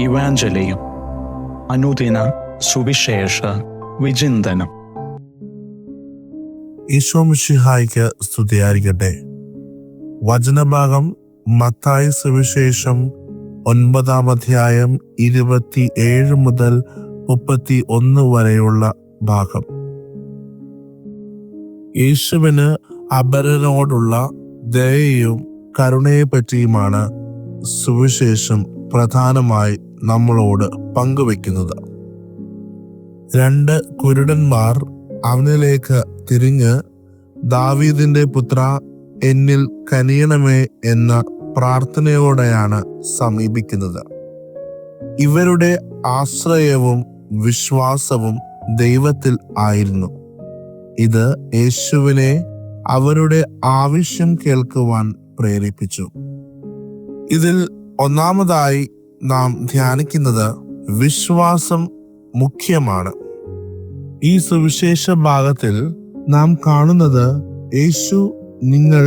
ഇവാഞ്ചലിയും അനുദിന സുവിശേഷ വിചിന്തനം. ഈശോ മിശിഹായ്ക്ക് സ്തുതിയായിരിക്കട്ടെ. വചനഭാഗം മത്തായി സുവിശേഷം 9-ാം അധ്യായം 27 മുതൽ 31 വരെയുള്ള ഭാഗം. യേശുവിന് അപരനോടുള്ള ദയയും കരുണയെ പറ്റിയുമാണ് സുവിശേഷം പ്രധാനമായി നമ്മളോട് പങ്കുവെക്കുന്നത്. 2 കുരുടന്മാർ അവനിലേക്ക് തിരിഞ്ഞ് ദാവീദിന്റെ പുത്ര എന്നിൽ കനിയണമേ എന്ന പ്രാർത്ഥനയോടെയാണ് സമീപിക്കുന്നത്. ഇവരുടെ ആശ്രയവും വിശ്വാസവും ദൈവത്തിൽ ആയിരുന്നു. ഇത് യേശുവിനെ അവരുടെ ആവശ്യം കേൾക്കുവാൻ പ്രേരിപ്പിച്ചു. ഇതിൽ ഒന്നാമതായി നാം ധ്യാനിക്കുന്നത് വിശ്വാസം മുഖ്യമാണ്. ഈ സുവിശേഷ ഭാഗത്തിൽ നാം കാണുന്നത് യേശു നിങ്ങൾ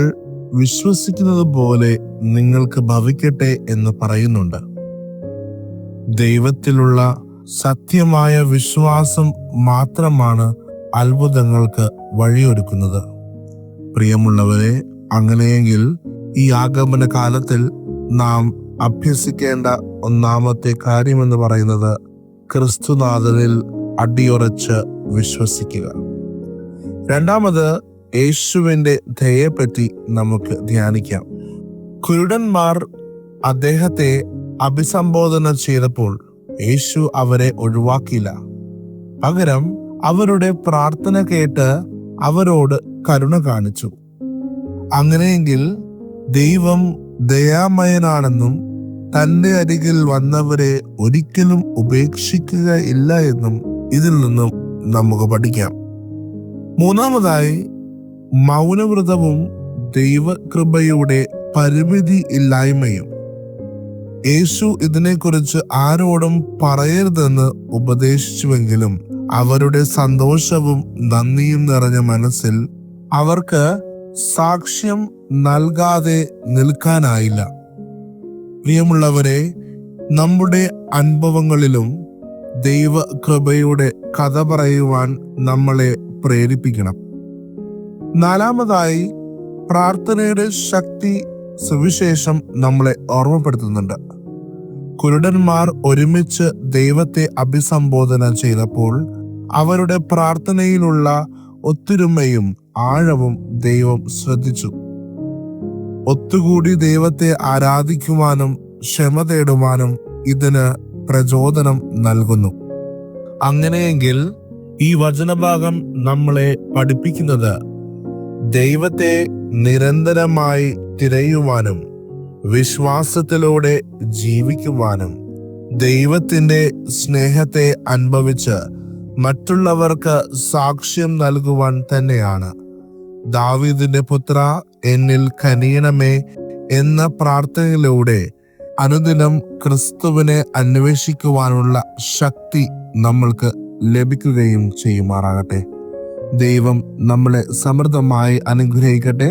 വിശ്വസിക്കുന്നത് പോലെ നിങ്ങൾക്ക് ഭവിക്കട്ടെ എന്ന് പറയുന്നുണ്ട്. ദൈവത്തിലുള്ള സത്യമായ വിശ്വാസം മാത്രമാണ് അത്ഭുതങ്ങൾക്ക് വഴിയൊരുക്കുന്നത്. പ്രിയമുള്ളവരെ, അങ്ങനെയെങ്കിൽ ഈ ആഗമന കാലത്തിൽ നാം അഭ്യസിക്കേണ്ട ഒന്നാമത്തെ കാര്യമെന്ന് പറയുന്നത് ക്രിസ്തുനാഥനിൽ അടിയുറച്ച് വിശ്വസിക്കുക. രണ്ടാമത് യേശുവിന്റെ ദയയെപ്പറ്റി നമുക്ക് ധ്യാനിക്കാം. കുരുടന്മാർ അദ്ദേഹത്തെ അഭിസംബോധന ചെയ്തപ്പോൾ യേശു അവരെ ഒഴിവാക്കിയില്ല. പകരം അവരുടെ പ്രാർത്ഥന കേട്ട് അവരോട് കരുണ കാണിച്ചു. അങ്ങനെയെങ്കിൽ ദൈവം ദയാമയനാണെന്നും തന്റെ അരികിൽ വന്നവരെ ഒരിക്കലും ഉപേക്ഷിക്കുക ഇല്ല എന്നും ഇതിൽ നിന്നും നമുക്ക് പഠിക്കാം. മൂന്നാമതായി മൗനവ്രതവും ദൈവകൃപയുടെ പരിമിതി ഇല്ലായ്മയും. യേശു ഇതിനെക്കുറിച്ച് ആരോടും പറയരുതെന്ന് ഉപദേശിച്ചുവെങ്കിലും അവരുടെ സന്തോഷവും നന്ദിയും നിറഞ്ഞ മനസ്സിൽ അവർക്ക് സാക്ഷ്യം നൽകാതെ നിൽക്കാനായില്ല. പ്രിയമുള്ളവരെ, നമ്മുടെ അനുഭവങ്ങളിലും ദൈവകൃപയുടെ കഥ പറയുവാൻ നമ്മളെ പ്രേരിപ്പിക്കണം. നാലാമതായി പ്രാർത്ഥനയുടെ ശക്തി സുവിശേഷം നമ്മളെ ഓർമ്മപ്പെടുത്തുന്നുണ്ട്. കുരുടന്മാർ ഒരുമിച്ച് ദൈവത്തെ അഭിസംബോധന ചെയ്തപ്പോൾ അവരുടെ പ്രാർത്ഥനയിലുള്ള ഒത്തൊരുമയും ആഴവും ദൈവം ശ്രദ്ധിച്ചു. ഒത്തുകൂടി ദൈവത്തെ ആരാധിക്കുവാനും ക്ഷമ തേടുവാനും ഇതിന് പ്രചോദനം നൽകുന്നു. അങ്ങനെയെങ്കിൽ ഈ വചനഭാഗം നമ്മളെ പഠിപ്പിക്കുന്നത് ദൈവത്തെ നിരന്തരമായി തിരയുവാനും വിശ്വാസത്തിലൂടെ ജീവിക്കുവാനും ദൈവത്തിന്റെ സ്നേഹത്തെ അനുഭവിച്ച് മറ്റുള്ളവർക്ക് സാക്ഷ്യം നൽകുവാൻ തന്നെയാണ്. ദാവീദിന്റെ പുത്ര എന്നിൽ കനിയണമേ എന്ന പ്രാർത്ഥനയിലൂടെ അനുദിനം ക്രിസ്തുവിനെ അന്വേഷിക്കുവാനുള്ള ശക്തി നമ്മൾക്ക് ലഭിക്കുകയും ചെയ്യുമാറാകട്ടെ. ദൈവം നമ്മളെ സമൃദ്ധമായി അനുഗ്രഹിക്കട്ടെ.